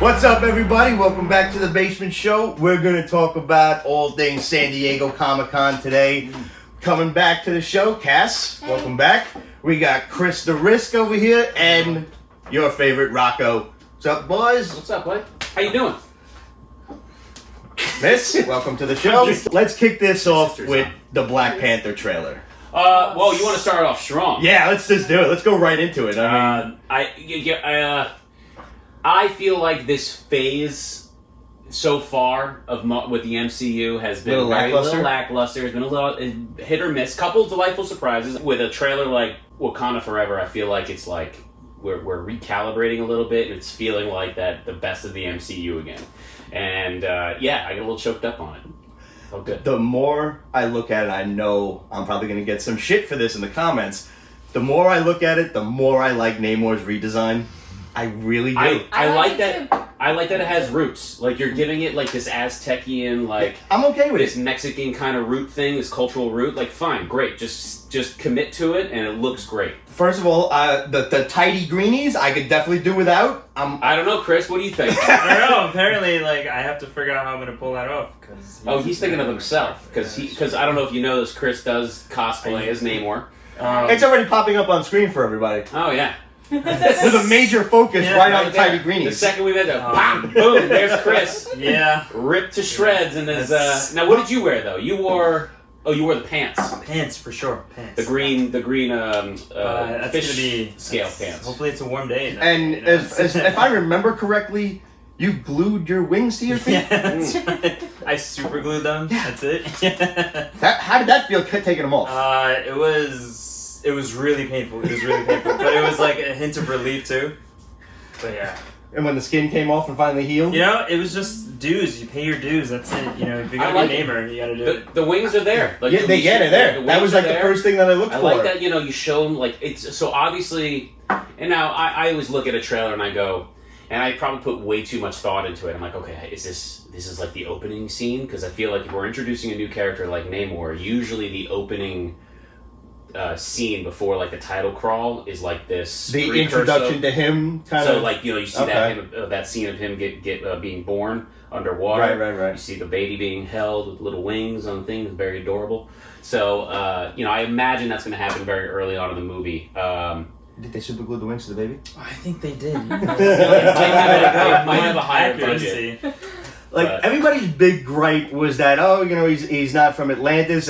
What's up, everybody? Welcome back to the Basement Show. We're going to talk about all things San Diego Comic-Con today. Coming back to the show, Cass, welcome back. We got Chris the Risk over here and your favorite Rocco. What's up, boys? What's up, buddy? How you doing? Miss, welcome to the show. Let's kick this off with the Black Panther trailer. Well, you want to start off strong? Yeah, let's just do it. Let's go right into it. I feel like this phase so far with the MCU has been little lackluster. It's been a little hit or miss. Couple of delightful surprises with a trailer like Wakanda Forever. I feel like it's like we're recalibrating a little bit, and it's feeling like that the best of the MCU again. And I get a little choked up on it. Oh, good. The more I look at it, I know I'm probably going to get some shit for this in the comments. The more I look at it, the more I like Namor's redesign. I really do. I like that. Too. I like that it has roots. Like you're giving it like this Aztecian, like I'm okay with this Mexican kind of root thing, this cultural root. Like fine, great. Just commit to it, and it looks great. First of all, the tidy greenies I could definitely do without. I don't know, Chris. What do you think? I don't know. Apparently, like I have to figure out how I'm gonna pull that off. He's thinking of himself because I don't know if you know this. Chris does cosplay as Namor. It's already popping up on screen for everybody. Oh yeah. There's a major focus right on the tidy greenies. The second we met, bam, boom, there's Chris. Yeah, ripped to shreds. And there's now, what did you wear though? You wore the pants. Pants for sure. Pants. The green that's fish gonna be scale pants. Hopefully, it's a warm day. And if I remember correctly, you glued your wings to your feet. Yeah, that's right. I super glued them. Yeah. That's it. How did that feel taking them off? It was really painful. But it was like a hint of relief too. But yeah. And when the skin came off and finally healed? You know, it was just dues. You pay your dues. That's it. You know, if you're going to be a namer, you got to do it. The wings are there. Like, they're there. That was like the first thing that I looked for. I like that, you show them, like, it's so obviously, and now I always look at a trailer and I go, and I probably put way too much thought into it. I'm like, okay, this is like the opening scene? Because I feel like if we're introducing a new character like Namor, usually the opening scene before like the title crawl is like this the introduction to him kind of like you see that scene of him get being born underwater. Right. You see the baby being held with little wings on things, very adorable. So I imagine that's going to happen very early on in the movie. Did they super glue the wings to the baby? I think they did. They might have a higher budget. Like, everybody's big gripe was that, he's not from Atlantis,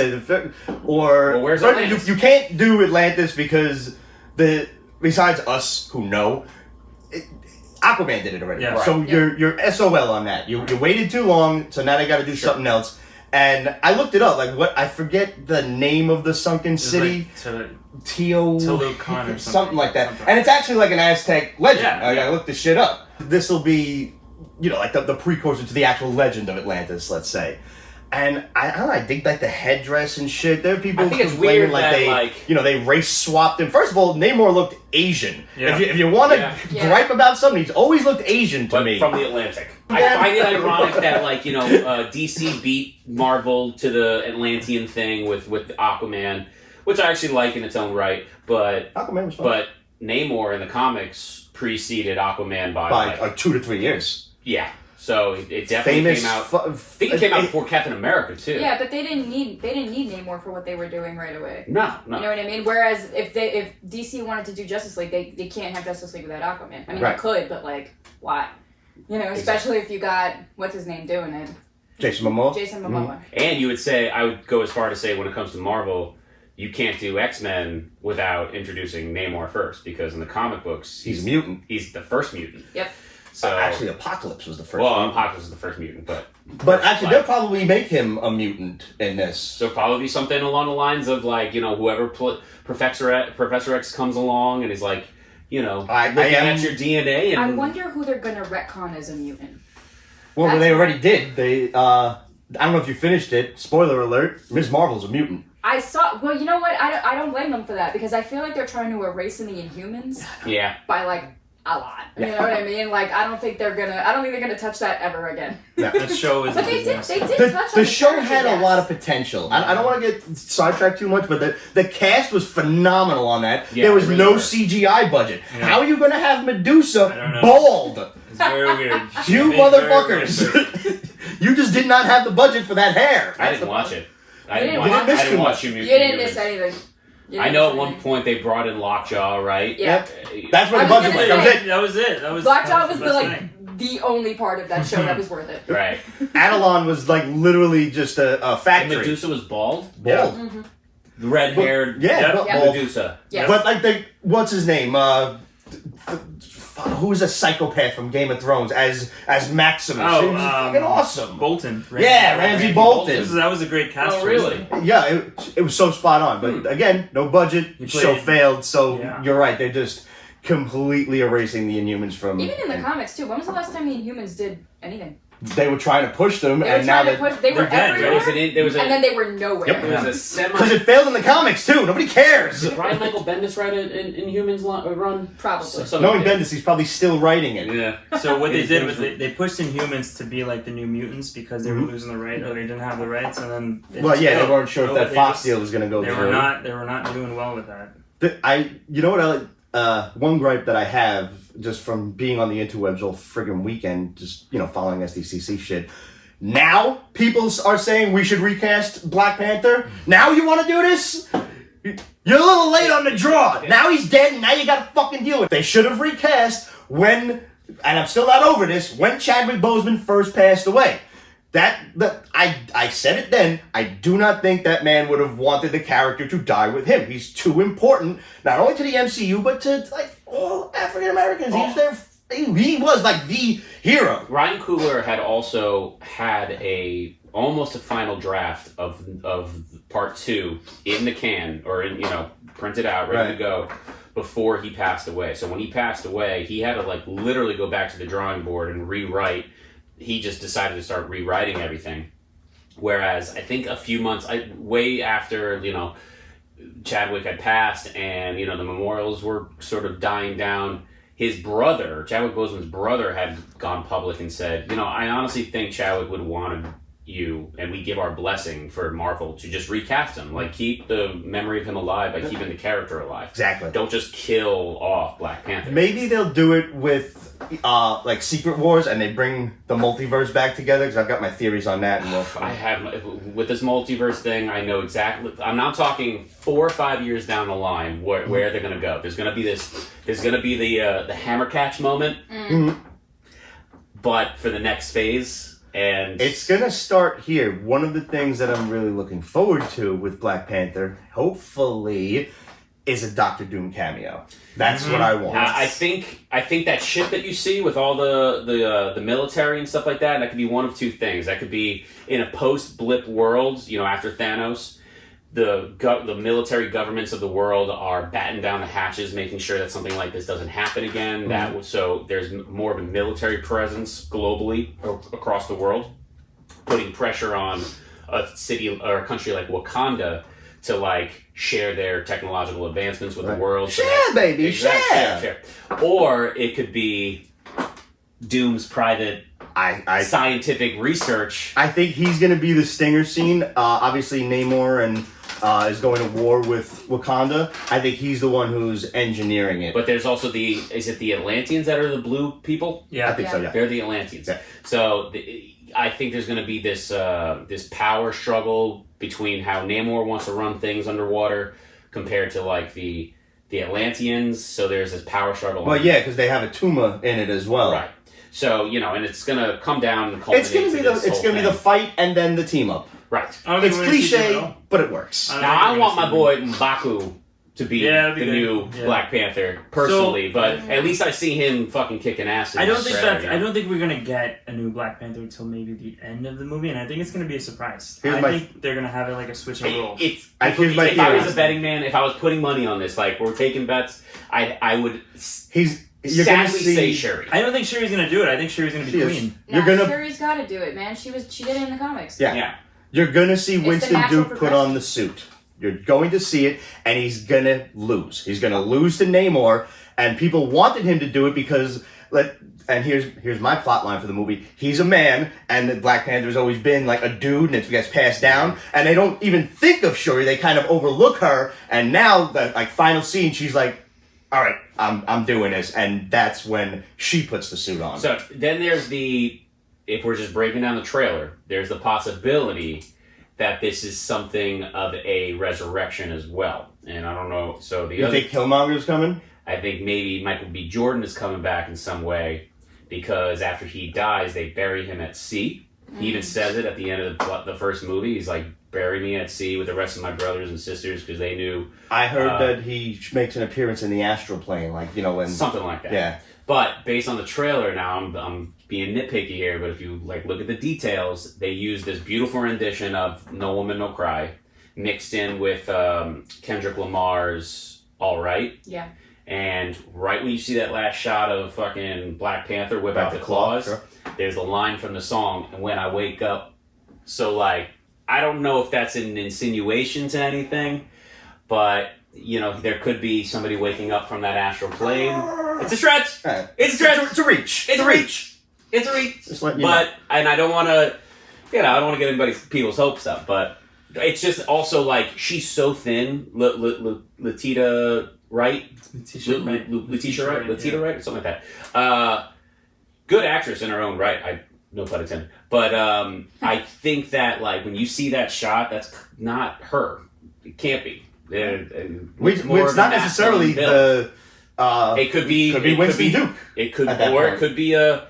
or where's Atlantis? You can't do Atlantis because besides us who know, Aquaman did it already. Yeah. So you're SOL on that. You waited too long, so now they got to do something else. And I looked it up, I forget the name of the sunken city. Teotihuacan or something like that. And it's actually like an Aztec legend. Yeah. I looked this shit up. This will be like the precursor to the actual legend of Atlantis, let's say. And I don't know, I think like the headdress and shit. There are people who claiming they race swapped him. First of all, Namor looked Asian. Yeah. If you want to gripe about something, he's always looked Asian to me. From the Atlantic. I find it ironic that DC beat Marvel to the Atlantean thing with Aquaman, which I actually like in its own right. But Aquaman was fun. But Namor in the comics preceded Aquaman by 2 to 3 years. Yeah, so it definitely came out. I think it came out before Captain America too. Yeah, but they didn't need Namor for what they were doing right away. No. You know what I mean? Whereas if DC wanted to do Justice League, they can't have Justice League without Aquaman. I mean, they could, but why? Especially if you got what's his name doing it. Jason Momoa. Mm-hmm. And you would say, I would go as far to say, when it comes to Marvel, you can't do X-Men without introducing Namor first, because in the comic books, he's a mutant. He's the first mutant. Yep. So actually, Apocalypse was the first. Well, Apocalypse was the first mutant, but actually, they'll probably make him a mutant in this. There'll probably be something along the lines of whoever Professor X comes along and is looking at your DNA. And I wonder who they're gonna retcon as a mutant. Well, they already did. They I don't know if you finished it. Spoiler alert: Ms. Marvel's a mutant. I saw. Well, you know what? I don't blame them for that, because I feel like they're trying to erase the Inhumans. Yeah. By a lot. You know what I mean? I don't think they're gonna touch that ever again. Yeah. The show is. But they did touch on the show had a lot of potential. I don't want to get sidetracked too much, but the cast was phenomenal on that. Yeah, there was really no CGI budget. Yeah. How are you going to have Medusa bald? It's very weird. You motherfuckers! You just did not have the budget for that hair. I didn't watch it. I didn't didn't watch you. You didn't miss anything. I know at one point they brought in Lockjaw, right? Yeah. That's where the budget was. That was it. Lockjaw was the only part of that show that was worth it. Right. Adelon was like literally just a factory. And Medusa was bald? Bald. Mm-hmm. The red-haired bald. Medusa. Yeah. But like what's his name? Who's a psychopath from Game of Thrones as Maximus? Oh, he was fucking awesome. Bolton. Ramsay Bolton. That was a great cast. Oh, really? Yeah, it was so spot on. But again, no budget, show failed. So you're right. They're just completely erasing the Inhumans from. Even in the comics too. When was the last time the Inhumans did anything? They were trying to push them, and now they were dead. everywhere, and then they were nowhere. Yep. There was a because it failed in the comics too. Nobody cares. Did Brian Michael Bendis write an Inhumans run? Probably. Knowing Bendis, he's probably still writing it. Yeah. So what they did was they pushed Inhumans to be like the New Mutants because they were losing the rights, or they didn't have the rights, and then they weren't sure if that Fox deal was going to go through. They were not doing well with that. You know what I like? One gripe that I have just from being on the interwebs all friggin' weekend, just following SDCC shit. Now people are saying we should recast Black Panther. Now you want to do this? You're a little late on the draw. Now he's dead, and now you got to fucking deal with it. They should have recast when, and I'm still not over this, when Chadwick Boseman first passed away. I said it then. I do not think that man would have wanted the character to die with him. He's too important, not only to the MCU, but to all African Americans. He was like the hero. Ryan Coogler had also had almost a final draft of part 2 in the can, or printed out, ready to go, before he passed away. So when he passed away, he had to literally go back to the drawing board and rewrite. He just decided to start rewriting everything. Whereas I think a few months, way after, Chadwick had passed and, the memorials were sort of dying down, his brother, Chadwick Boseman's brother, had gone public and said, I honestly think Chadwick would want you, and we give our blessing for Marvel to just recast him. Keep the memory of him alive by keeping the character alive. Exactly. Don't just kill off Black Panther. Maybe they'll do it with Secret Wars, and they bring the multiverse back together, because I've got my theories on that. And I have, with this multiverse thing, I know exactly. I'm not talking 4 or 5 years down the line where they're going to go. There's going to be the hammer catch moment, but for the next phase. And it's going to start here. One of the things that I'm really looking forward to with Black Panther, hopefully, is a Dr.Doom cameo. That's what I want. I think that shit that you see with all the military and stuff like that could be one of two things. That could be in a post-blip world, after Thanos, the military governments of the world are batting down the hatches, making sure that something like this doesn't happen again. So there's more of a military presence globally across the world, putting pressure on a city or a country like Wakanda to share their technological advancements with the world. Share. Or it could be Doom's private scientific research. I think he's going to be the stinger scene. Obviously, Namor and is going to war with Wakanda. I think he's the one who's engineering it. But there's also is it the Atlanteans that are the blue people? Yeah, I think so. Yeah, they're the Atlanteans. Yeah. So I think there's going to be this power struggle between how Namor wants to run things underwater compared to the Atlanteans. So there's this power struggle. Well, yeah, because they have a Tuma in it as well. Right. So and it's going to come down and culminate. It's going to be the fight and then the team up. Right. It's cliche, but it works. I want my boy M'Baku to be the new Black Panther personally, but at least I see him fucking kicking ass. I don't think we're gonna get a new Black Panther until maybe the end of the movie, and I think it's gonna be a surprise. I think they're gonna have it like a switching role. If I was a betting man, if I was putting money on this, we're taking bets, I would. Sadly say Shuri. I don't think Shuri's gonna do it. I think Shuri's gonna be Queen. Shuri's gotta do it, man. She did it in the comics. Yeah. You're gonna see Winston Duke put on the suit. You're going to see it, and he's gonna lose. He's gonna lose to Namor, and people wanted him to do it because. And here's my plot line for the movie. He's a man, and the Black Panther's always been a dude, and it gets passed down. And they don't even think of Shuri. They kind of overlook her. And now the final scene, she's like, all right, I'm doing this, and that's when she puts the suit on. So then there's if we're just breaking down the trailer, there's the possibility that this is something of a resurrection as well. And I don't know, so you think Killmonger's coming? I think maybe Michael B. Jordan is coming back in some way, because after he dies, they bury him at sea. He even says it at the end of the first movie. He's like, bury me at sea with the rest of my brothers and sisters, because they knew. I heard that he makes an appearance in the astral plane, like, when something like that. Yeah. But based on the trailer, now I'm being nitpicky here, but if you look at the details, they use this beautiful rendition of No Woman No Cry mixed in with Kendrick Lamar's All Right. Yeah. And right when you see that last shot of fucking Black Panther whip out the claws, sure. There's a line from the song, and when I wake up. So I don't know if that's an insinuation to anything, but there could be somebody waking up from that astral plane. It's a stretch. Right. It's a stretch. It's a reach. It's a reach. It's a reach. Just letting you know. And I don't want to, I don't want to get people's hopes up, but it's just also she's so thin. Letitia Wright. Letitia Wright, something like that. Good actress in her own right. No pun intended. But I think that when you see that shot, that's not her. It can't be. It's not necessarily the. It could be Winston Duke. It could, or it could be an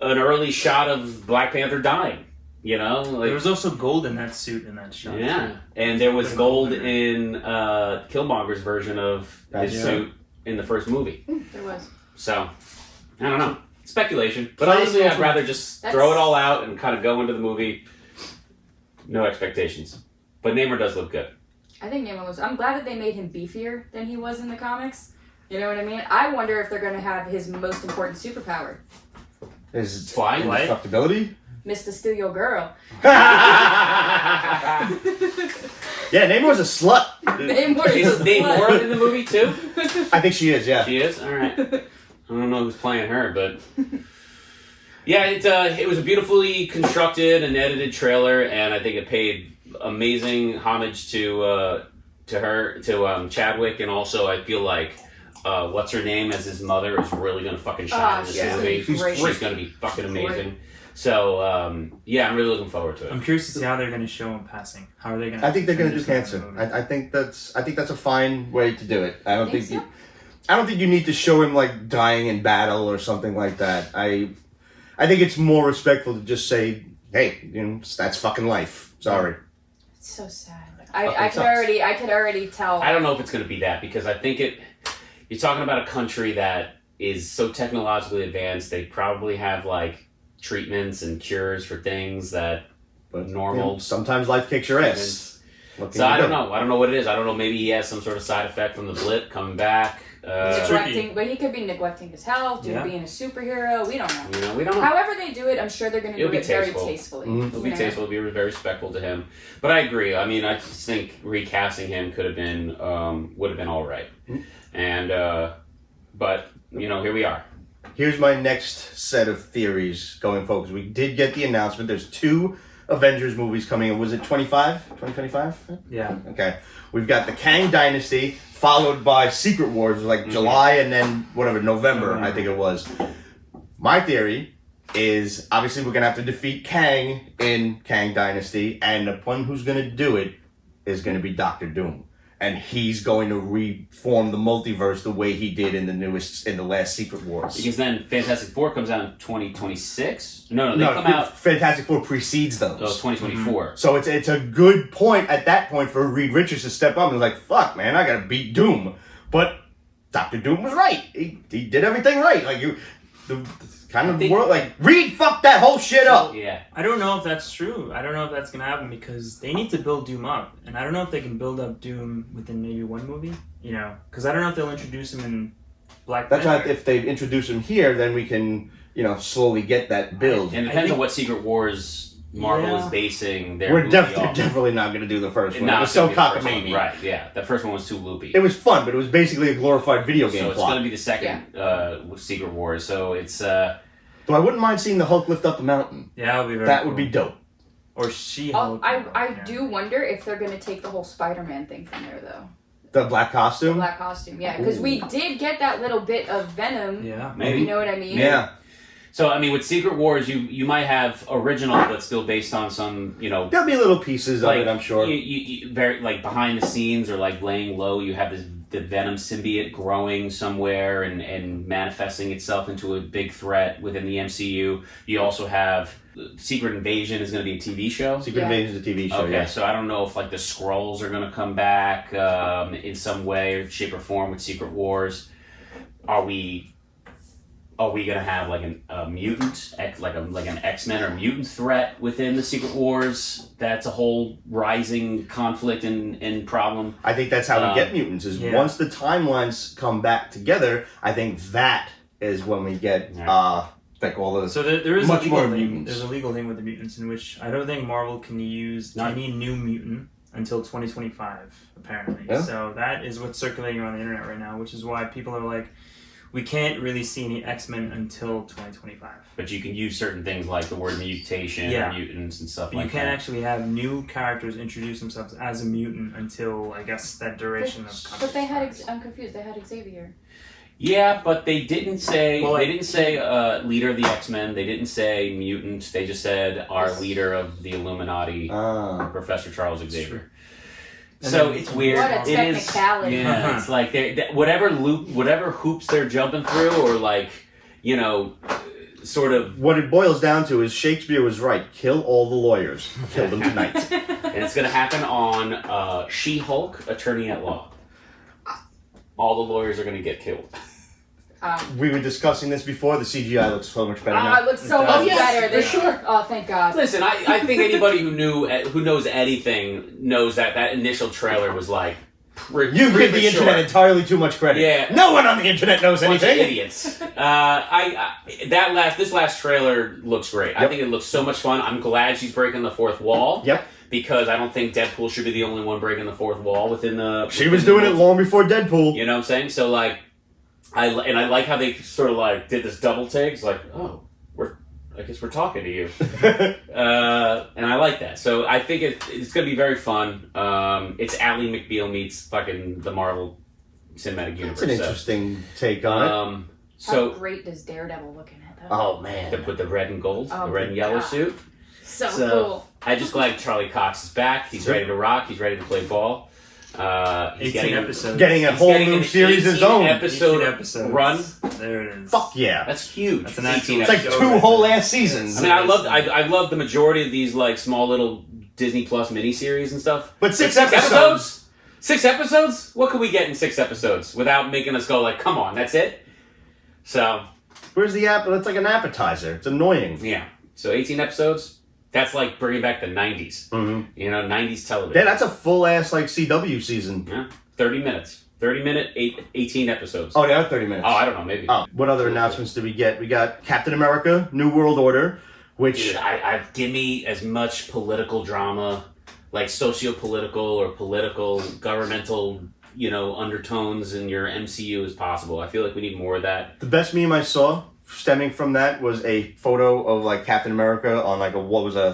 early shot of Black Panther dying. There was also gold in that suit in that shot. Yeah, too. And there was gold in Killmonger's version of his suit in the first movie. There was. So, I don't know. Speculation. But honestly, I'd rather just throw it all out and kind of go into the movie. No expectations. But Namor does look good. I think Namor was... I'm glad that they made him beefier than he was in the comics. You know what I mean? I wonder if they're going to have his most important superpower. Is flying? Indestructibility? Mr. Steal Your Girl. Yeah, Namor was a slut. Is Namor in the movie too? I think she is, yeah. She is? Alright. I don't know who's playing her, but... Yeah, it was a beautifully constructed and edited trailer, and I think it paid amazing homage to her, to Chadwick, and also I feel like what's her name as his mother is really gonna fucking shine in this movie. She's gonna be fucking amazing. Great. So I'm really looking forward to it. I'm curious to see how they're gonna show him passing. How are they gonna? I think they're gonna do cancer. I think that's a fine way to do it. I don't think you need to show him dying in battle or something like that. I think it's more respectful to just say, hey, that's fucking life. Sorry. It's so sad. I could already tell. I don't know if it's going to be that, because I think you're talking about a country that is so technologically advanced. They probably have treatments and cures for things that normal. Sometimes life kicks your ass. So I don't know. I don't know what it is. I don't know. Maybe he has some sort of side effect from the blip coming back. But he could be neglecting his health due to being a superhero. We don't know. We don't know. However they do it, I'm sure they're going to do it very tastefully. Mm-hmm. It'll be tasteful. It'll be very respectful to him. But I agree. I mean, I just think recasting him would have been all right. Mm-hmm. And but here we are. Here's my next set of theories going forward. We did get the announcement. There's 2 Avengers movies coming in. Was it 2025? Yeah. Okay. We've got the Kang Dynasty, followed by Secret Wars, July and then November, I think it was. My theory is obviously we're going to have to defeat Kang in Kang Dynasty, and the one who's going to do it is going to be Dr.Doom. And he's going to reform the multiverse the way he did in the last Secret Wars. Because then Fantastic Four comes out in 2026. No, they come out. Fantastic Four precedes those. Oh, 2024. Mm-hmm. So it's a good point at that point for Reed Richards to step up and fuck, man, I gotta beat Doom. But Dr. Doom was right. He did everything right. Reed fucked that whole shit up. Yeah. I don't know if that's true. I don't know if that's going to happen, because they need to build Doom up. And I don't know if they can build up Doom within maybe one movie, because I don't know if they'll introduce him in Black Panther. That's right. If they introduce him here, then we can, slowly get that build. And it depends on what Secret Wars Marvel is basing their We're definitely not going to do the first one. It was so cockamamie. Right, yeah. The first one was too loopy. It was fun, but it was basically a glorified video game plot. So it's going to be the second Secret Wars. So it's... Though I wouldn't mind seeing the Hulk lift up the mountain. Yeah, that would be very That cool. would be dope. Or She-Hulk. I do wonder if they're going to take the whole Spider-Man thing from there, though. The black costume? The black costume, yeah. Because we did get that little bit of Venom. Yeah. Maybe. You know what I mean? Yeah. So, I mean, with Secret Wars, you might have original, but still based on some, There'll be little pieces of it, I'm sure. You very, like, behind the scenes or, like, laying low, you have the Venom symbiote growing somewhere and manifesting itself into a big threat within the MCU. You also have Secret Invasion is going to be a TV show. Secret Invasion is a TV show, Okay, so I don't know if, like, the Skrulls are going to come back in some way, shape, or form with Secret Wars. Are we gonna have like a mutant, like an X-Men or mutant threat within the Secret Wars? That's a whole rising conflict and problem. I think that's how we get mutants. Is once the timelines come back together, I think that is when we get like all the. So there is much a more legal thing. mutants. There's a legal thing with the mutants in which I don't think Marvel can use any new mutant until 2025, apparently. Yeah. So that is what's circulating around the internet right now, which is why people are like, we can't really see any X-Men until 2025. But you can use certain things like the word mutation or mutants and stuff But like you that. can't actually have new characters introduce themselves as a mutant until, I guess, that duration of comics. But they had, I'm confused, they had Xavier. Yeah, but they didn't say leader of the X-Men. They didn't say mutant. They just said our leader of the Illuminati, Professor Charles Xavier. So it's weird. What a technicality. Yeah, it's like whatever hoops they're jumping through, or like, sort of. What it boils down to is Shakespeare was right. Kill all the lawyers. Kill them tonight. And it's going to happen on She-Hulk, Attorney at Law. All the lawyers are going to get killed. We were discussing this before. The CGI looks so much better now. It looks so much better. For sure. Oh, thank God. Listen, I think anybody who knows anything knows that initial trailer was like. You give the internet entirely too much credit. Yeah. No one on the internet knows Bunch anything. of idiots. This last trailer looks great. Yep. I think it looks so much fun. I'm glad she's breaking the fourth wall. Yep. Because I don't think Deadpool should be the only one breaking the fourth wall within the. She was doing it long before Deadpool. You know what I'm saying? So like, I like how they sort of like did this double take. It's like, oh, I guess we're talking to you, and I like that. So I think it's going to be very fun. It's Ally McBeal meets fucking the Marvel Cinematic Universe. That's an interesting take on it. So how great does Daredevil look in it, though? Oh man, with the red and gold, Oh, the red and yellow God. suit. So cool. I'm just glad Charlie Cox is back. He's ready to rock. He's ready to play ball. He's 18 episodes. getting a whole new series of his own. 18 episode episodes. run. There it is. Fuck yeah. That's huge. That's an 18 It's like episodes. 2 whole ass seasons. I mean, I love the majority of these like small little Disney Plus miniseries and stuff. But 6 episodes. 6 episodes? What could we get in 6 episodes without making us go like, come on, that's it? So. Where's the app? That's like an appetizer. It's annoying. Yeah. So 18 episodes. That's like bringing back the 90s. Mm-hmm. 90s television. Yeah, that's a full ass like CW season. Yeah. 30 minutes. 30-minute, 18 episodes. Oh, they are 30 minutes. Oh, I don't know, maybe. Oh, what other announcements did we get? We got Captain America, New World Order, which... Dude, give me as much political drama, like socio-political or political, governmental, undertones in your MCU as possible. I feel like we need more of that. The best meme I saw stemming from that was a photo of like Captain America on like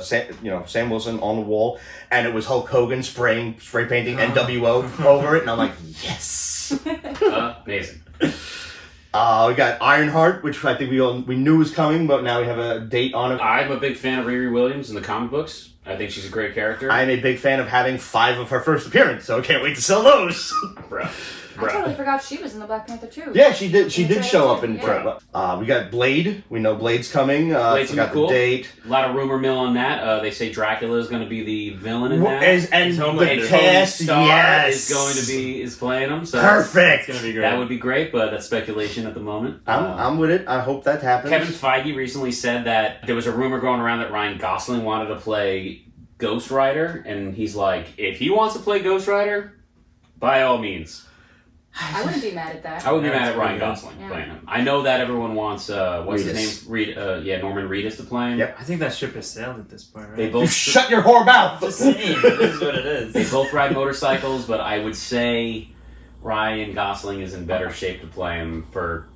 Sam Wilson on the wall, and it was Hulk Hogan spray painting NWO over it, and I'm like, yes. Amazing. We got Ironheart, which I think we knew was coming, but now we have a date on it. I'm a big fan of Riri Williams in the comic books. I think she's a great character. I'm a big fan of having 5 of her first appearance, so I can't wait to sell those. Bro. I totally forgot she was in the Black Panther too. Yeah, she did. She did show up in. Yeah. We got Blade. We know Blade's coming. Blade's got cool. the date. A lot of rumor mill on that. They say Dracula is going to be the villain in that. And the Tony cast, Starr yes, is playing him. So perfect. It's gonna be great. That would be great, but that's speculation at the moment. I'm with it. I hope that happens. Kevin Feige recently said that there was a rumor going around that Ryan Gosling wanted to play Ghost Rider, and he's like, if he wants to play Ghost Rider, by all means. I wouldn't be mad at that. I wouldn't be mad at That's Ryan pretty good. Gosling Yeah. playing him. I know that everyone wants what's Reedus. his name? Norman Reedus to play him. Yep. I think that ship has sailed at this point, right? They You both shut your whore mouth. Just saying, it is what it they is. both ride motorcycles, but I would say Ryan Gosling is in better shape to play him for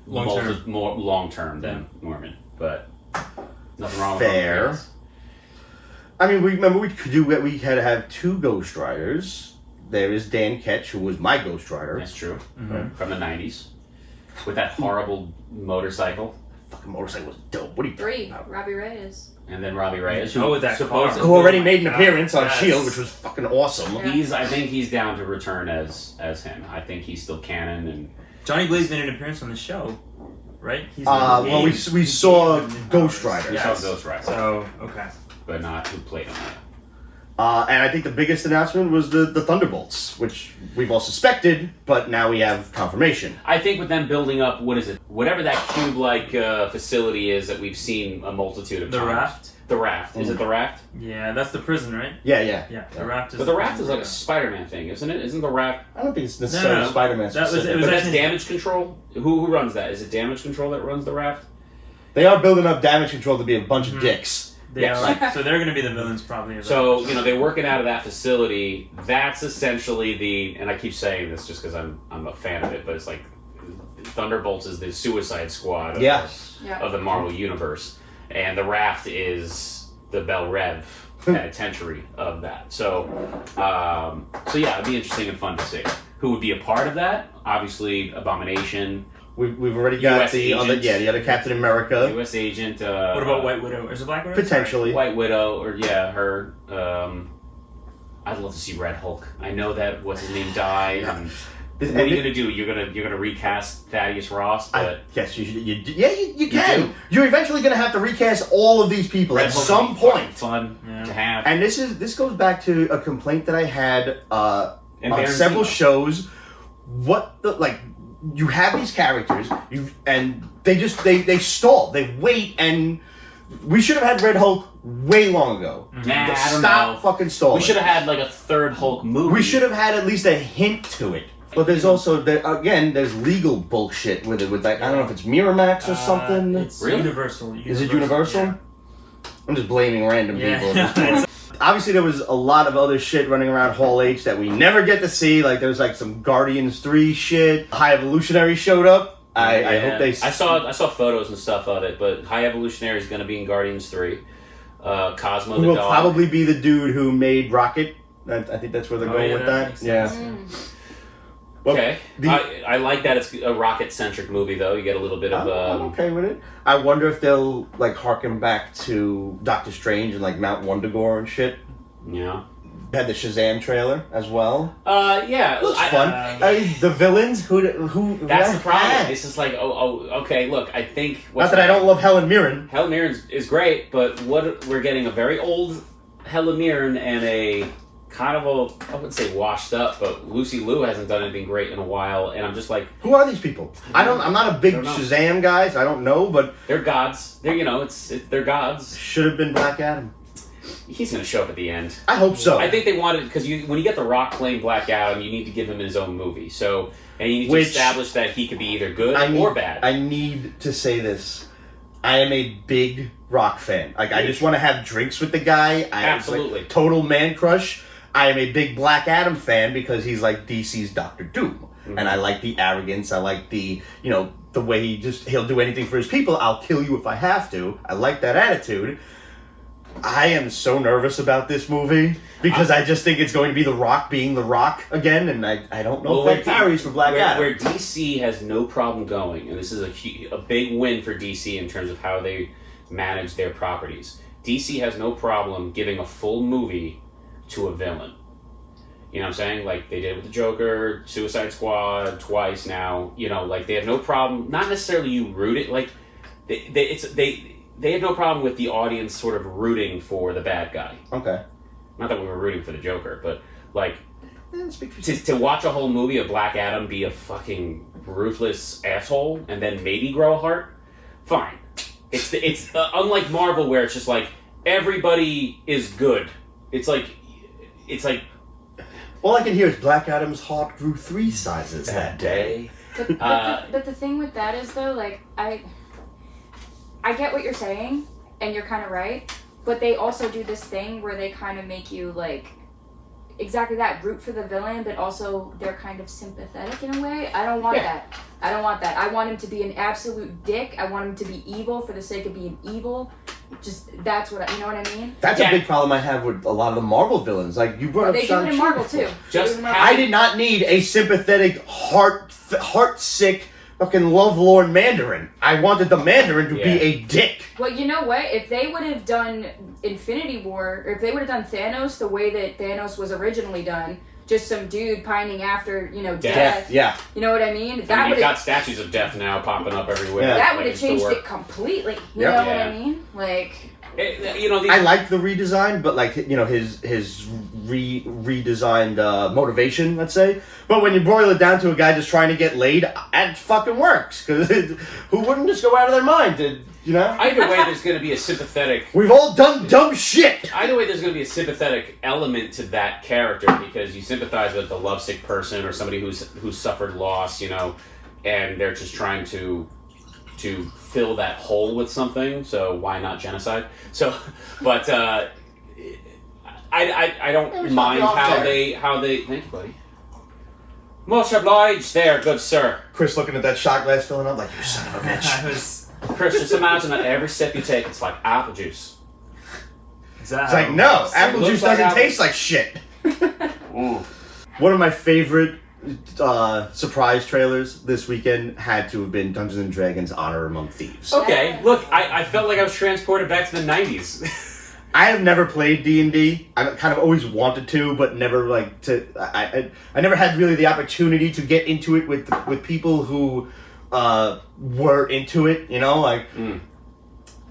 more long term than Norman. But nothing wrong with Fair. Norman Reedus. I mean, we had to have 2 Ghost Riders. there is Dan Ketch, who was my Ghost Rider. That's true. From the 90s. With that horrible motorcycle. Fucking motorcycle was dope. What are you talking about? Robbie Reyes. And then Robbie Reyes, Oh, with that car. Who already made an God. appearance on Yes. S.H.I.E.L.D., which was fucking awesome. Yeah. I think he's down to return as him. I think he's still canon. And Johnny Blaze made an appearance on the show, right? He's Well, we saw Ghost Rider. we saw Ghost Rider, So, okay. but not who played him. And I think the biggest announcement was the Thunderbolts, which we've all suspected, but now we have confirmation. I think with them building up, whatever that cube-like facility is that we've seen a multitude of The times. raft? The raft. Is it the raft? Yeah, that's the prison, right? Yeah. Yeah, the raft is. But the raft is like a Spider-Man thing, isn't it? Isn't the raft? I don't think it's necessarily No. Spider-Man That was- specific. it was But that's actually- damage control. Who runs that? Is it damage control that runs the raft? They are building up damage control to be a bunch of dicks. They Yes. are, so they're going to be the villains probably. So, they're working out of that facility. That's essentially and I keep saying this just because I'm a fan of it, but it's like Thunderbolts is the Suicide Squad of, Yeah. of the Marvel Universe. And the raft is the Belle Rev penitentiary of that. So yeah, it'd be interesting and fun to see. Who would be a part of that? Obviously, Abomination, We've already got US the other Captain America. U.S. Agent. What about White Widow? Is it Black Widow? Potentially. White Widow, or her. I'd love to see Red Hulk. I know that what's his name died. And what are you gonna do? You're gonna recast Thaddeus Ross, but Yes, you can. do? You're eventually going to have to recast all of these people Red at Hulk some would be point. fun to have. And this goes back to a complaint that I had on Baron several Zemo. shows. You have these characters, and they stall. They wait, and we should have had Red Hulk way long ago. Nah, I don't Stop know. fucking stalling. We should have had like a third Hulk movie. We should have had at least a hint to it. But there's also there's legal bullshit with it. With I don't know if it's Miramax or something. It's Really? Universal. Is it Universal? Yeah. I'm just blaming random people. At this Yeah. point. Obviously, there was a lot of other shit running around Hall H that we never get to see. Like, there's like some Guardians 3 shit. High Evolutionary showed up. I hope they... I saw photos and stuff of it, but High Evolutionary is going to be in Guardians 3. Cosmo Who the will dog. probably be the dude who made Rocket. I think that's where they're going with that. makes Yeah. sense. Well, Okay. the- I like that it's a rocket-centric movie, though. You get a little bit of... I'm okay with it. I wonder if they'll like harken back to Doctor Strange and like Mount Wundagore and shit. Yeah. Had the Shazam trailer as well. Yeah. It was fun. The villains who That's the problem. had. It's just like, okay, look, I think... Not that I don't love Helen Mirren. Helen Mirren is great, but we're getting a very old Helen Mirren and a kind of I wouldn't say washed up, but Lucy Liu hasn't done anything great in a while, and I'm just like... Who are these people? I'm not a big I don't know. Shazam guy, so I don't know, but... They're gods. They're gods. Should have been Black Adam. He's going to show up at the end. I hope so. I think they wanted, because when you get The Rock playing Black Adam, you need to give him his own movie. So, and you need to establish that he could be either good or bad. I need to say this. I am a big Rock fan. Like, I just want to have drinks with the guy. Absolutely. It's like total man crush. I am a big Black Adam fan because he's like DC's Dr.Doom. Mm-hmm. And I like the arrogance. I like the way he'll do anything for his people. I'll kill you if I have to. I like that attitude. I am so nervous about this movie because I just think it's going to be The Rock being The Rock again, and I don't know if that carries for Black Adam. Where DC has no problem going, and this is a big win for DC in terms of how they manage their properties. DC has no problem giving a full movie to a villain. You know what I'm saying? Like they did with the Joker, Suicide Squad, twice now. Like they have no problem. Not necessarily you root it. Like they have no problem with the audience sort of rooting for the bad guy. Okay. Not that we were rooting for the Joker, but like to watch a whole movie of Black Adam be a fucking ruthless asshole and then maybe grow a heart, fine. It's unlike Marvel where it's just like everybody is good. It's like all I can hear is Black Adam's heart grew 3 sizes that day. But the thing with that is though, like I get what you're saying, and you're kind of right, but they also do this thing where they kind of make you, like, exactly that, root for the villain, but also they're kind of sympathetic in a way. I don't want that. I don't want that. I want him to be an absolute dick. I want him to be evil for the sake of being evil. Just that's what you know what I mean. That's a big problem I have with a lot of the Marvel villains. Like you brought up They do it in Marvel too. I did not need a sympathetic, heart sick, fucking lovelorn Mandarin. I wanted the Mandarin to be a dick. Well, you know what? If they would have done Infinity War, or if they would have done Thanos the way that Thanos was originally done, just some dude pining after, death. Yeah. You know what I mean? That you've got statues of death now popping up everywhere. Yeah. That would have changed it completely. You know what I mean? Like... I like the redesign, but his redesigned motivation, let's say. But when you boil it down to a guy just trying to get laid, it fucking works. Because who wouldn't just go out of their mind? Either way, there's going to be a sympathetic... We've all done dumb shit! Either way, there's going to be a sympathetic element to that character because you sympathize with the lovesick person or somebody who's suffered loss, and they're just trying to fill that hole with something. So why not genocide? So, but I don't mind how they. Thank you, buddy. Much obliged, there, good sir. Chris looking at that shot glass filling up like, you son of a bitch. Chris, just imagine that every sip you take, it's like apple juice. It's like, no, apple juice doesn't taste like shit. One of my favorite surprise trailers this weekend had to have been Dungeons and Dragons Honor Among Thieves. Okay, look, I felt like I was transported back to the 90s. I have never played D&D. I kind of always wanted to, but never I never had really the opportunity to get into it with people who were into it,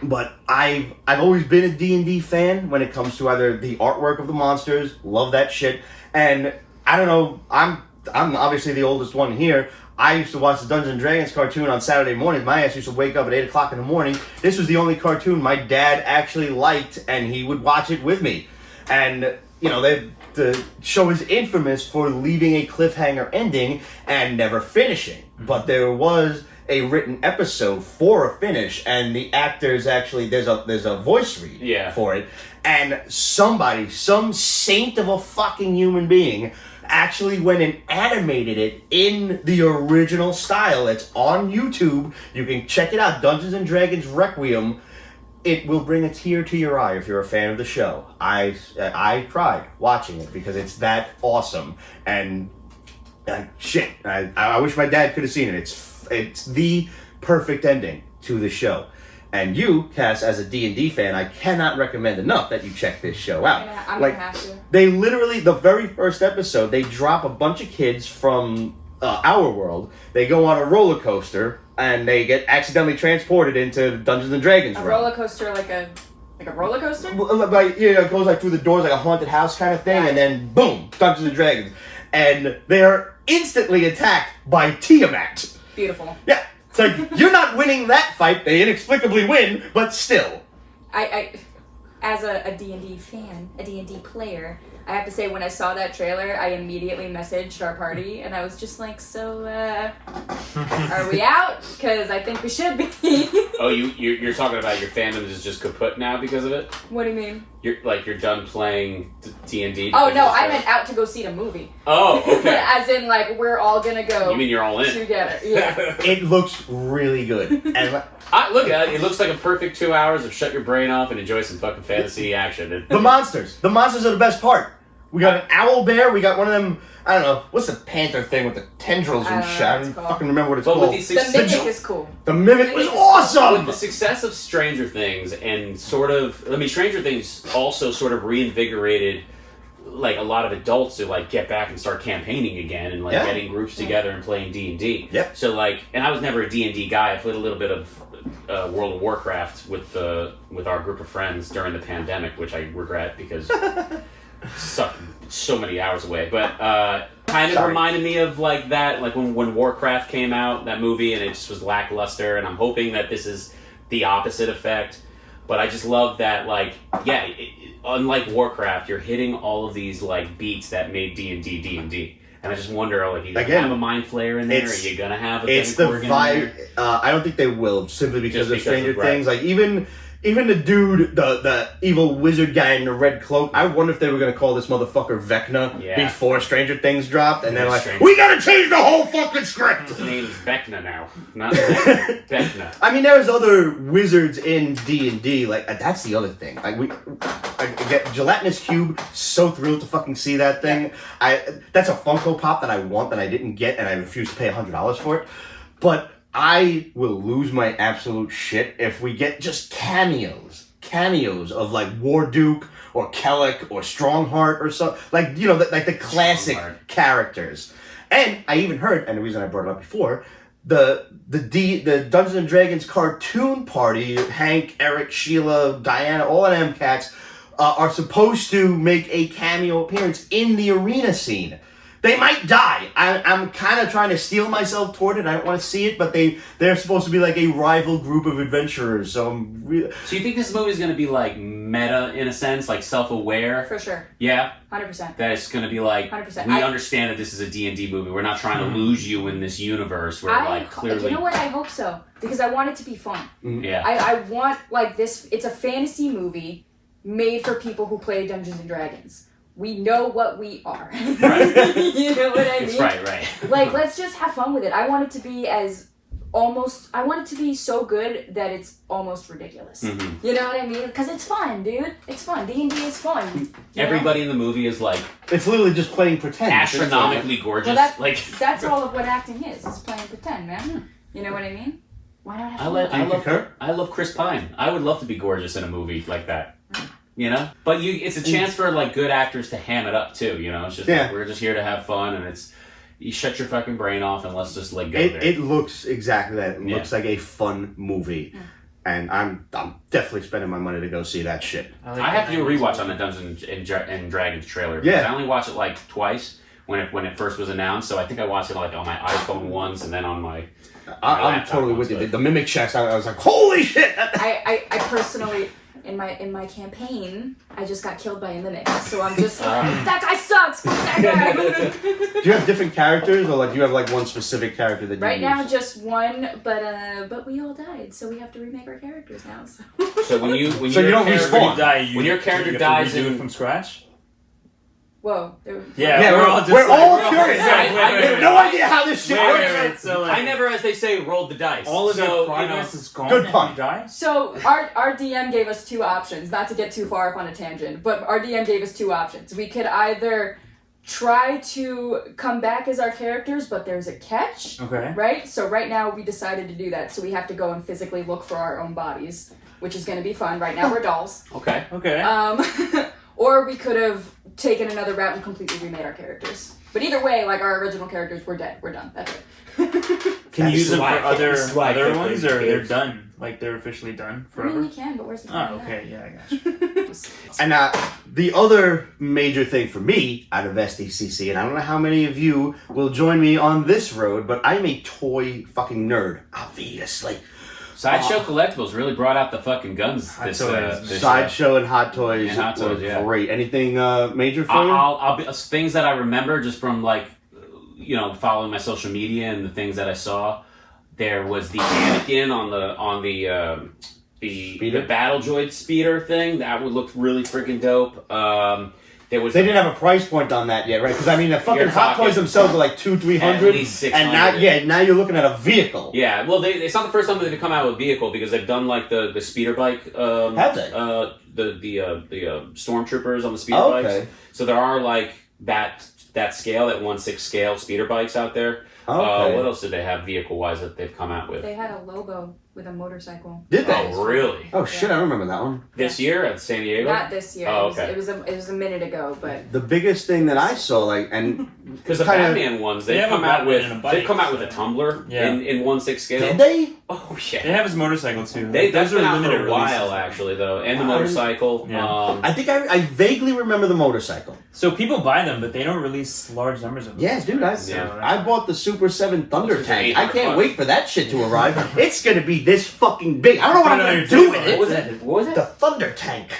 But I've always been a D&D fan when it comes to either the artwork of the monsters, love that shit, and I don't know, I'm obviously the oldest one here. I used to watch the Dungeons and Dragons cartoon on Saturday mornings. My ass used to wake up at 8 o'clock in the morning. This was the only cartoon my dad actually liked, and he would watch it with me. And, the show is infamous for leaving a cliffhanger ending and never finishing. Mm-hmm. But there was a written episode for a finish, and the actors actually, there's a voice read for it. And some saint of a fucking human being actually went and animated it in the original style. It's on YouTube. You can check it out. Dungeons and Dragons Requiem. It will bring a tear to your eye if you're a fan of the show. I cried watching it because it's that awesome. And shit, I wish my dad could have seen it. It's the perfect ending to the show. And you, Cass, as a D&D fan, I cannot recommend enough that you check this show out. I'm gonna have to. They literally, the very first episode, they drop a bunch of kids from our world. They go on a roller coaster, and they get accidentally transported into Dungeons and Dragons. A roller coaster, like a roller coaster? It goes through the doors like a haunted house kind of thing, and then boom, Dungeons and Dragons. And they are instantly attacked by Tiamat. Beautiful. Yeah. It's like, you're not winning that fight. They inexplicably win, but still. I as a D&D fan, a D&D player, I have to say, when I saw that trailer, I immediately messaged our party, and I was just like, so, are we out? Because I think we should be. Oh, you're talking about your fandom is just kaput now because of it? What do you mean? You're done playing D&D? Oh, no, I meant out to go see the movie. Oh, okay. As in, we're all gonna go. You mean you're all in? Together, yeah. It looks really good. And look at it. It looks like a perfect 2 hours of shut your brain off and enjoy some fucking fantasy action. The monsters are the best part. We got an owl bear. We got one of them. I don't know. What's the panther thing with the tendrils and shit? I don't fucking remember what it's called. The Mimic is cool. The Mimic was awesome! With the success of Stranger Things and Stranger Things also sort of reinvigorated a lot of adults to get back and start campaigning again and getting groups together and playing D&D. Yep. So and I was never a D&D guy. I played a little bit of World of Warcraft with our group of friends during the pandemic, which I regret because sucked so many hours away. But kind of reminded me of that, when Warcraft came out, that movie, and it just was lackluster. And I'm hoping that this is the opposite effect. But I just love that, unlike Warcraft, you're hitting all of these beats that made D&D D&D. And I just wonder, are you gonna have a Mind Flayer in there? Are you gonna have a It's the vibe. I don't think they will, simply because of Stranger Things. Even even the dude, the evil wizard guy in the red cloak, I wonder if they were going to call this motherfucker Vecna before Stranger Things dropped, and they're like, we got to change the whole fucking script! His name's Vecna now, not Vecna. I mean, there's other wizards in D&D, like, that's the other thing. Like, I get Gelatinous Cube, so thrilled to fucking see that thing. That's a Funko Pop that I want that I didn't get, and I refuse to pay $100 for it. But I will lose my absolute shit if we get just cameos of like Warduke or Kellic or Strongheart or something, like, you know, like the classic characters. And I even heard, and the reason I brought it up before, the Dungeons and Dragons cartoon party, Hank, Eric, Sheila, Diana, all of them cats are supposed to make a cameo appearance in the arena scene. They might die. I'm kind of trying to steel myself toward it. I don't want to see it, but they're supposed to be like a rival group of adventurers. So So you think this movie is going to be like meta in a sense, like self-aware? For sure. Yeah? 100%. That it's going to be like, 100%. we understand that this is a D&D movie. We're not trying to lose you in this universe where like clearly... You know what? I hope so. Because I want it to be fun. Yeah. I want like this... It's a fantasy movie made for people who play Dungeons and Dragons. We know what we are. Right. You know what I mean? It's right. Like, let's just have fun with it. I want it to be I want it to be so good that it's almost ridiculous. Mm-hmm. You know what I mean? Because it's fun, dude. It's fun. D&D is fun. Everybody in the movie is like... It's literally just playing pretend. Astronomically gorgeous. Well, that's all of what acting is playing pretend, man. You know what I mean? Why not have fun? I love Chris Pine. I would love to be gorgeous in a movie like that. You know, but it's a chance for like good actors to ham it up too. You know, it's just like, we're just here to have fun, and you shut your fucking brain off and let's just like go there. It looks exactly that. It looks like a fun movie, and I'm definitely spending my money to go see that shit. I have to do a rewatch on the Dungeons and Dragons trailer. Because I only watched it like twice when it first was announced. So I think I watched it like on my iPhone once, and then on my. I'm totally with you. The mimic checks. I was like, holy shit! I personally. In my campaign, I just got killed by a mimic, so I'm just like, that guy sucks. That guy. Do you have different characters, or like do you have like one specific character that you right use? now just one, but we all died, so we have to remake our characters now. So when you don't respawn. When your character dies, do it from scratch. Whoa. Yeah, we're all curious. I have no idea how this shit works. So, like, I never, as they say, rolled the dice. All of your progress is gone. Good pun. You die? So our DM gave us two options, not to get too far off on a tangent, but our DM gave us two options. We could either try to come back as our characters, but there's a catch. Okay. Right? So right now we decided to do that, so we have to go and physically look for our own bodies, which is going to be fun. Right now we're dolls. Okay. Or we could have taken another route and completely remade our characters. But either way, like our original characters, we're dead. We're done. That's it. Can you use them for other ones, or kids. they're done? Like they're officially done forever? I mean, we can, but where's the point? Oh, okay. Yeah, I got you. And the other major thing for me out of SDCC, and I don't know how many of you will join me on this road, but I'm a toy fucking nerd, obviously. Sideshow Collectibles really brought out the fucking guns this Sideshow and Hot Toys, and Hot Toys, great. Anything major for you? I'll be things that I remember just from like, you know, following my social media and the things that I saw. There was the Anakin on the Battle Droid speeder thing that would look really freaking dope. They didn't have a price point on that yet, right? Because I mean, the fucking Hot Toys themselves are like $200-300, at least $600. And now you're looking at a vehicle. Yeah, well, it's not the first time they've come out with a vehicle because they've done like the speeder bike. Have they? The stormtroopers on the speeder bikes. So there are like that scale, that 1/6 scale speeder bikes out there. What else did they have vehicle wise that they've come out with? They had a Lobo with a motorcycle. Did they? Oh, really? Oh shit! I remember that one. This year at San Diego? Not this year. Oh, okay. It was a minute ago, but the biggest thing that I saw, like, and because the Batman ones, they've come out with a tumbler in 1/6 scale. Did they? Oh yeah. They have his motorcycle too. That's been out for a while actually, though, and the motorcycle. Yeah. I think I vaguely remember the motorcycle. So people buy them, but they don't release large numbers of them. Yeah, dude, I bought the Super 7 Thunder Tank. I can't wait for that shit to arrive. It's gonna be this fucking big. I don't know what I'm gonna do with it. What was it? The Thunder Tank.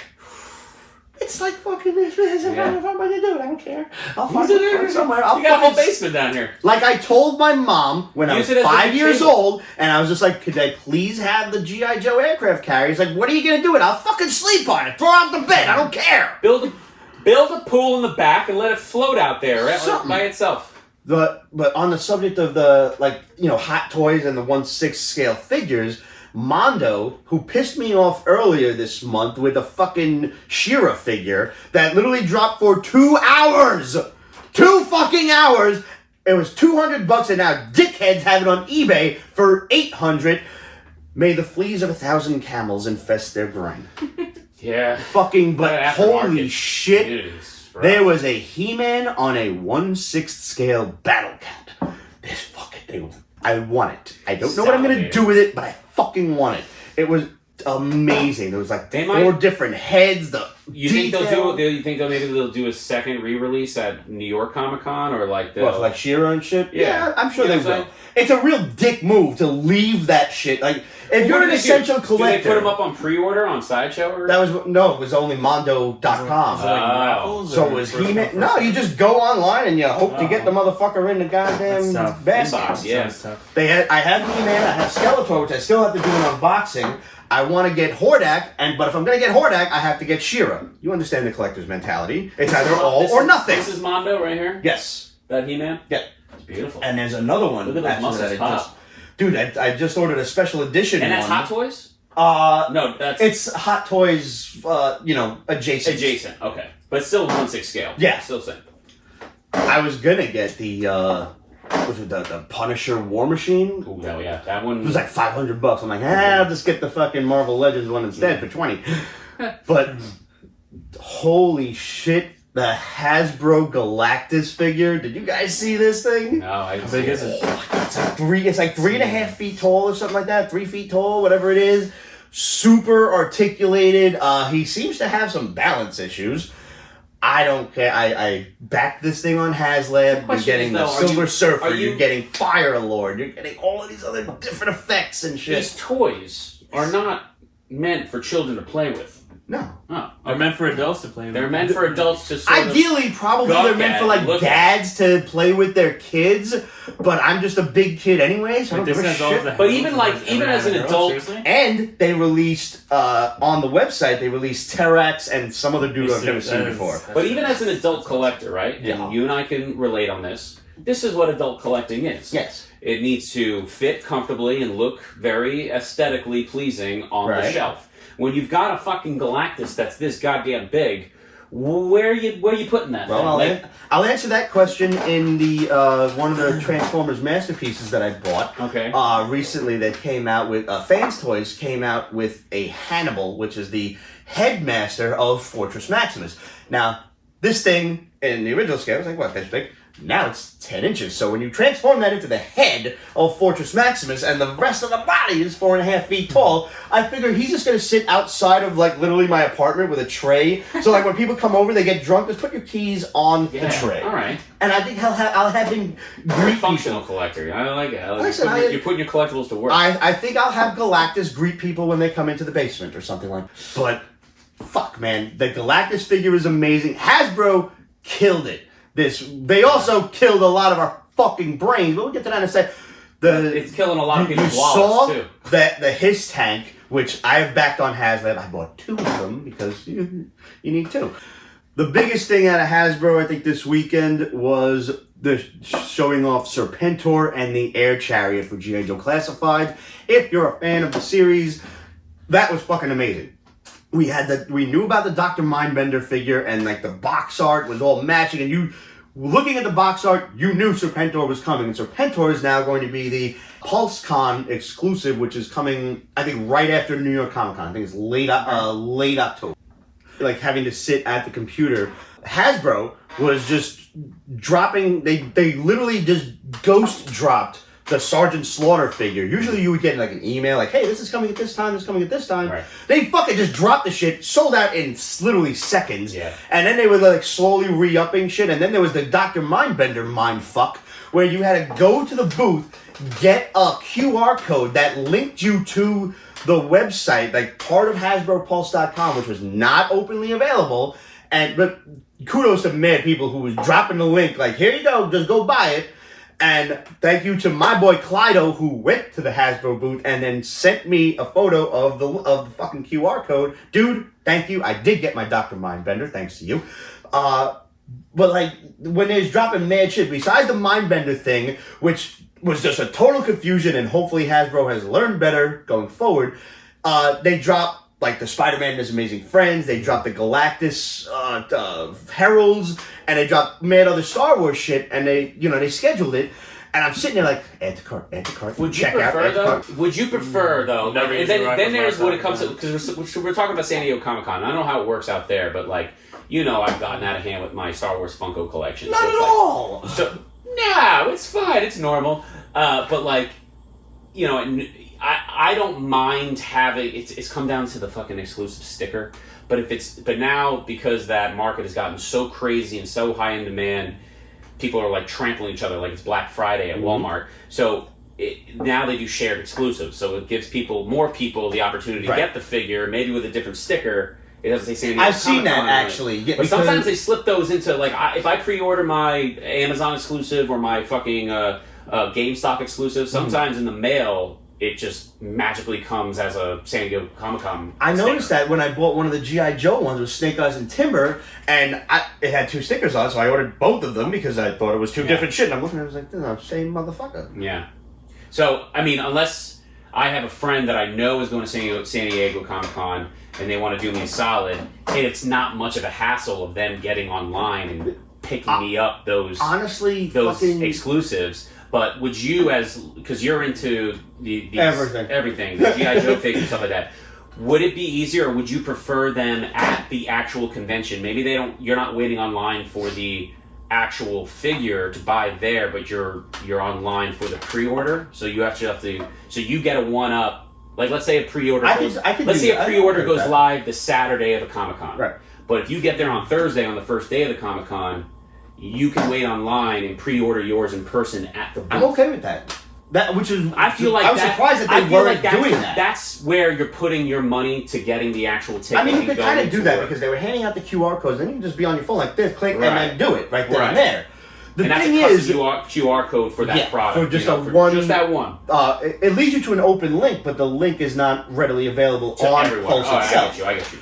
It's like fucking this. I'm going to do it. I don't care. I'll find Use it somewhere. I'll You got a whole basement down here. Like I told my mom when I was 5 years old, and I was just like, could I please have the G.I. Joe aircraft carrier? He's like, what are you going to do with it? I'll fucking sleep on it. Throw it out the bed. I don't care. Build a pool in the back and let it float out there, right? By itself. But on the subject of the, like, you know, Hot Toys and the 1/6 scale figures, Mondo, who pissed me off earlier this month with a fucking She-Ra figure that literally dropped for 2 hours. 2 fucking hours. It was $200, and now dickheads have it on eBay for $800. May the fleas of 1,000 camels infest their brain. Yeah. Fucking, but holy shit. Right. There was a He-Man on a 1/6 scale Battle Cat. This fucking thing, I want it. I don't know what I'm going to do with it, but I fucking want it. It was amazing. There was like 4 different heads. You think maybe they'll do a second re-release at New York Comic Con or like the like She-Ra and shit? Yeah, I'm sure they will. It's a real dick move to leave that shit. Like, if you're an essential collector, did they put them up on pre-order on Sideshow? Or? It was only Mondo.com. So it was He-Man. No, you just go online and you hope to get the motherfucker in the goddamn box. Yeah, I have He-Man, I have Skeletor, which I still have to do an unboxing. I want to get Hordak, but if I'm going to get Hordak, I have to get She-Ra. You understand the collector's mentality. It's either all or nothing. This is Mondo right here? Yes. That He-Man? Yeah. It's beautiful. And there's another one. Look at those muscles Dude, I just ordered a special edition And that's one. Hot Toys? No, it's Hot Toys, adjacent. Adjacent, okay. But still 1/6 scale. Yeah. Still same. I was going to get the Punisher War Machine. Ooh, hell yeah. That one... It was like $500. I'm like, I'll just get the fucking Marvel Legends one instead for $20. But holy shit, the Hasbro Galactus figure. Did you guys see this thing? No, I didn't see it. It's like 3.5 feet tall or something like that. 3 feet tall, whatever it is. Super articulated. He seems to have some balance issues. I don't care. I backed this thing on HasLab. You're getting the Silver Surfer. You're getting Fire Lord. You're getting all of these other different effects and shit. These toys are not meant for children to play with. No. Oh, they're meant for adults to play with. They're meant for adults to ideally, probably they're meant for like dads to play with their kids, but I'm just a big kid anyway, so I don't give a shit. But even as an adult, and they released on the website, they released Terax and some other dude I've never seen before. But even as an adult collector, right? Yeah. And you and I can relate on this. This is what adult collecting is. Yes. It needs to fit comfortably and look very aesthetically pleasing on the shelf. When you've got a fucking Galactus that's this goddamn big, where are you putting that? Well, I'll answer that question in the one of the Transformers masterpieces that I bought. Okay. Recently, that came out with Fans Toys came out with a Hannibal, which is the headmaster of Fortress Maximus. Now, this thing in the original scale was like what, this big? Now it's 10 inches. So when you transform that into the head of Fortress Maximus and the rest of the body is 4.5 feet tall, I figure he's just going to sit outside of like literally my apartment with a tray. So like when people come over, they get drunk, just put your keys on the tray. All right. And I think I'll have him greet functional people. Collector. I like it. Listen, you're putting your collectibles to work. I think I'll have Galactus greet people when they come into the basement or something like that. But fuck, man, the Galactus figure is amazing. Hasbro killed it. They also killed a lot of our fucking brains, but we'll get to that in a sec. It's killing a lot of people's wallets, too. That the Hiss tank, which I have backed on HasLab, I bought 2 of them because you need 2. The biggest thing out of Hasbro, I think, this weekend was the showing off Serpentor and the Air Chariot for G.I. Joe Classified. If you're a fan of the series, that was fucking amazing. We knew about the Dr. Mindbender figure, and like the box art was all matching, and you looking at the box art, you knew Serpentor was coming, and Serpentor is now going to be the PulseCon exclusive, which is coming, I think, right after New York Comic Con. I think it's late October. Like having to sit at the computer. Hasbro was just dropping. They literally just ghost dropped the Sergeant Slaughter figure. Usually you would get like an email like, hey, this is coming at this time, this is coming at this time. Right. They fucking just dropped the shit, sold out in literally seconds. Yeah. And then they were like slowly re-upping shit. And then there was the Dr. Mindbender mindfuck where you had to go to the booth, get a QR code that linked you to the website, like part of HasbroPulse.com, which was not openly available. But kudos to mad people who was dropping the link, like, here you go, just go buy it. And thank you to my boy Clydo, who went to the Hasbro booth and then sent me a photo of the fucking QR code. Dude, thank you. I did get my Dr. Mindbender, thanks to you. But like, when there's dropping mad shit, besides the Mindbender thing, which was just a total confusion, and hopefully Hasbro has learned better going forward, they drop like the Spider-Man and His Amazing Friends, they dropped the Galactus Heralds, and they dropped mad other Star Wars shit, and they scheduled it, and I'm sitting there like, add to cart. Would you prefer though? No and reason then there's when it Rocco's comes to, because we're talking about San Diego Comic-Con. I don't know how it works out there, but like, I've gotten out of hand with my Star Wars Funko collection. Not at all! So, no, it's fine, it's normal. But like, I don't mind having it's come down to the fucking exclusive sticker. But now, because that market has gotten so crazy and so high in demand, people are like trampling each other like it's Black Friday at Walmart. So now they do shared exclusives. So it gives more people the opportunity to get the figure, maybe with a different sticker. It doesn't say San Diego I've seen that Comic-Con actually. But sometimes they slip those into like, if I pre-order my Amazon exclusive or my fucking GameStop exclusive, sometimes in the mail it just magically comes as a San Diego Comic-Con I sticker. noticed that when I bought one of the G.I. Joe ones with Snake Eyes and Timber, and it had 2 stickers on it, so I ordered both of them because I thought it was 2 different shit. And I'm looking at it, I was like, this is the same motherfucker. Yeah. So, I mean, unless I have a friend that I know is going to San Diego Comic-Con and they want to do me a solid, it's not much of a hassle of them getting online and picking me up those exclusives. But would you, because you're into everything, the G.I. Joe figures and stuff like that, would it be easier, or would you prefer them at the actual convention? Maybe you're not waiting online for the actual figure to buy there, but you're online for the pre-order, so you you get a one-up. Like, let's say a pre-order goes live the Saturday of the Comic-Con. Right. But if you get there on Thursday, on the first day of the Comic-Con, you can wait online and pre-order yours in person at the booth. I'm okay with that. I was surprised that they weren't doing that. That's where you're putting your money to getting the actual ticket. I mean, you could kind of do that because they were handing out the QR codes, then you can just be on your phone like this, click, and then do it right then and there. The thing is, QR code for that product. For just that one. It leads you to an open link, but the link is not readily available on Pulse itself. I get you.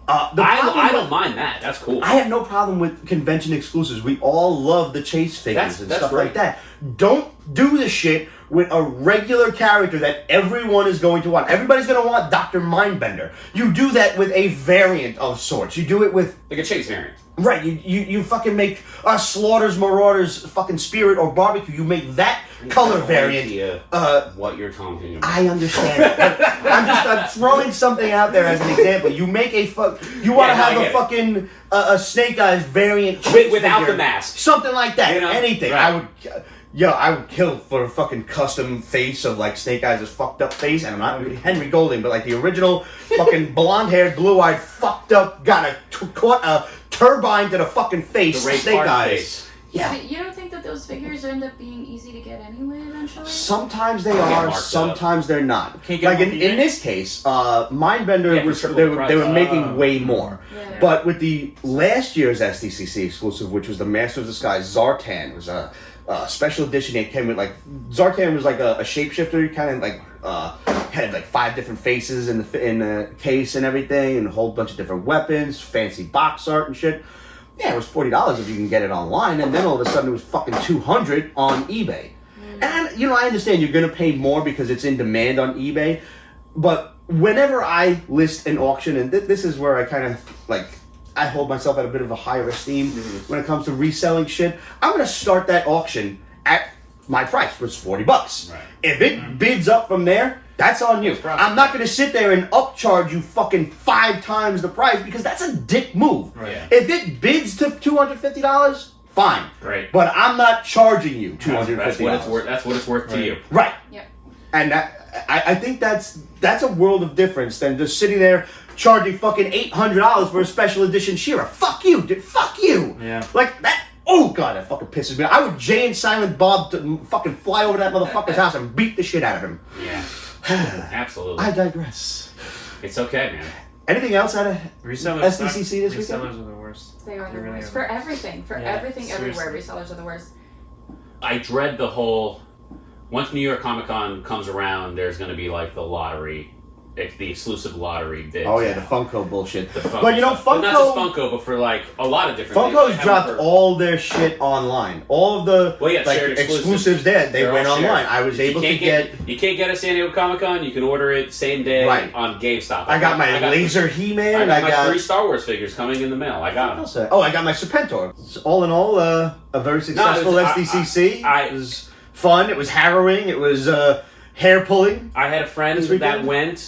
I don't mind that. That's cool. I have no problem with convention exclusives. We all love the chase figures and stuff like that. Don't do the shit with a regular character that everyone is going to want. Everybody's going to want Dr. Mindbender. You do that with a variant of sorts. You do it with... like a chase variant. Right, you fucking make Slaughter's Marauders fucking Spirit or Barbecue. You make that color variant. What you're talking about. I understand it. I'm throwing something out there as an example. You make you want to have a fucking a Snake Eyes variant without figure, the mask, something like that. Anything. Right. I would kill for a fucking custom face of like Snake Eyes' fucked up face, and I'm not Henry Golding, but like the original fucking blonde-haired, blue-eyed, fucked up, caught a turbine to the fucking face, the Snake Eyes. Face. Yeah. But you don't think that those figures end up being easy to get anyway eventually? Sometimes they are, sometimes they're not. Like in this case, Mindbender they were making way more. Yeah. But with the last year's SDCC exclusive, which was the Master of the Sky Zartan, was a special edition. It came with like Zartan was like a shapeshifter, kind of like had like 5 different faces in the case and everything, and a whole bunch of different weapons, fancy box art and shit. Yeah, it was $40 if you can get it online, and then all of a sudden it was fucking $200 on eBay. And I understand you're gonna pay more because it's in demand on eBay, but whenever I list an auction, and this is where I kind of like I hold myself at a bit of a higher esteem when it comes to reselling shit. I'm gonna start that auction at my price, which is $40. Right. If it bids up from there, that's on you. I'm not going to sit there and upcharge you fucking 5 times the price because that's a dick move. Right. Yeah. If it bids to $250, fine. Right. But I'm not charging you $250. That's what it's worth to you. Right. Yep. And I think that's a world of difference than just sitting there charging fucking $800 for a special edition She-Ra. Fuck you, dude. Fuck you. Yeah. Like that. Oh god, that fucking pisses me off. I would Jay and Silent Bob to fucking fly over that motherfucker's house and beat the shit out of him. Yeah. Absolutely. I digress. It's okay, man. Anything else out of Resellers SDCC this weekend? Resellers are the worst. They are the really worst. are. For everything. For everything, seriously. everywhere, resellers are the worst. I dread the whole. Once New York Comic Con comes around, there's going to be like the lottery, the exclusive lottery bids. Oh yeah, the Funko bullshit. The Funko But you know, stuff. But not just Funko. Funko, but for like a lot of different. Funko's things. dropped all their shit online. All of the shared exclusives there, they They're went all shared. online. I was able to get. You can't get a San Diego Comic Con. You can order it same day on GameStop. I got my laser He-Man. I got 3 Star Wars figures coming in the mail. I got them. Oh, I got my Serpentor. All in all, a very successful SDCC. It was fun. It was harrowing. It was hair pulling. I had a friend that went.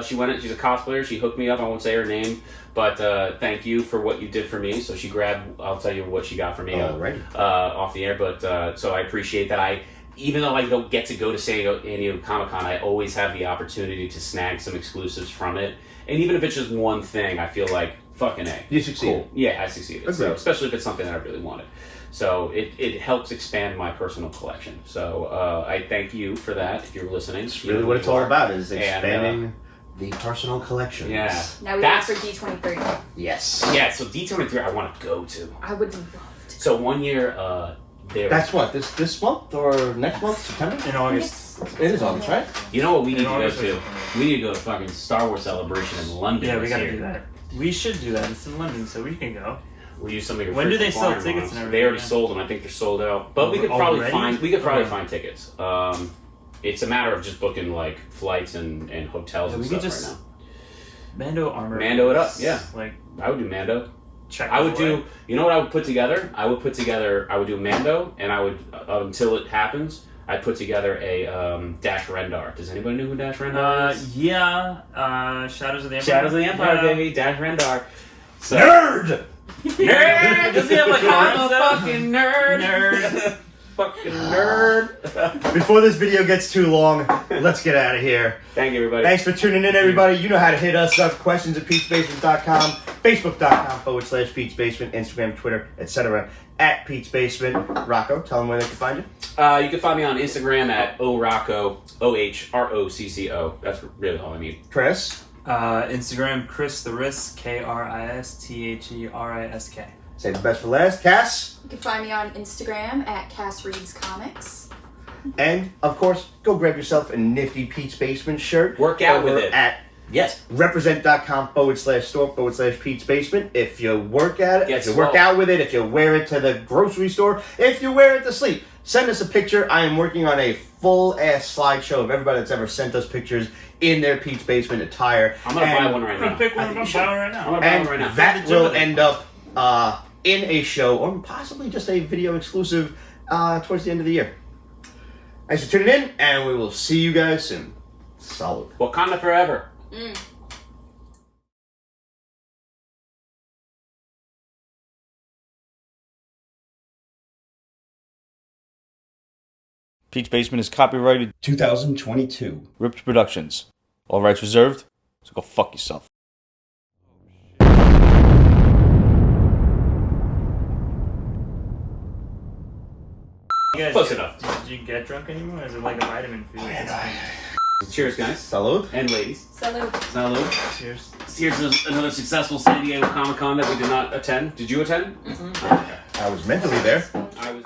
She went. She's a cosplayer. She hooked me up. I won't say her name, but thank you for what you did for me. So she grabbed. I'll tell you what she got for me off the air. But so I appreciate that. Even though I don't get to go to San Diego Comic Con, I always have the opportunity to snag some exclusives from it. And even if it's just one thing, I feel like fucking A. You succeeded. Cool. Yeah, I succeeded. So, especially if it's something that I really wanted. So it helps expand my personal collection. So I thank you for that. If you're listening, it's really what it's all about, is expanding the personal collection. Yeah. Now we wait for D23. Yes. Yeah. So D23, I want to go to. I would love to. So one year, that's what this month or next month, September? In August. It is August, right? You know what we need to go to? We need to go to fucking Star Wars Celebration in London. Yeah, we gotta do that. We should do that. It's in London, so we can go. We'll use some of your. When do they sell foreign tickets ones. and everything? They already sold them. I think they're sold out. But we could probably find tickets. It's a matter of just booking like flights and hotels and stuff right now. Mando armor. Mando it up, yeah. Like I would do Mando. check. I would do. You know what I would put together? I would do Mando, and I would until it happens. I'd put together a Dash Rendar. Does anybody know who Dash Rendar is? Yeah. Shadows of the Empire. Shadows of the Empire, baby. Dash Rendar. So, Nerd! Nerd! Does he have like I'm a fucking nerd? Nerd. Fucking nerd. Before this video gets too long, let's get out of here. Thank you, everybody. Thanks for tuning in, everybody. You know how to hit us up. Questions at Pete'sBasement.com, Facebook.com/Pete'sBasement, Instagram, Twitter, etc. at Pete's Basement. Rocco, tell them where they can find you. You can find me on Instagram at ORocco, OHROCCO. That's really all I need. Chris? Instagram, Kris the Risk, KRISTHERISK. Save the best for last. Cass? You can find me on Instagram at Cass Reads Comics. And, of course, go grab yourself a nifty Pete's Basement shirt. Work out with over it. At represent.com/store/Pete's Basement. If you work at it, if you work out with it, if you wear it to the grocery store, if you wear it to sleep, send us a picture. I am working on a full-ass slideshow of everybody that's ever sent us pictures in their Pete's Basement attire. I'm going to buy one right now. I'm going to pick one up right now. And that will end up in a show, or possibly just a video exclusive towards the end of the year. Thanks for tuning in, and we will see you guys soon. Salud. Wakanda forever. Pete's Basement is copyrighted 2022. Ripped Productions. All rights reserved, so go fuck yourself. Close enough. Did you get drunk anymore? Or is it like a vitamin food? Cheers, guys. Salud. And ladies. Salud. Salud. Cheers. Here's another successful San Diego Comic Con that we did not attend. Did you attend? Mm-hmm. I was mentally there. I was.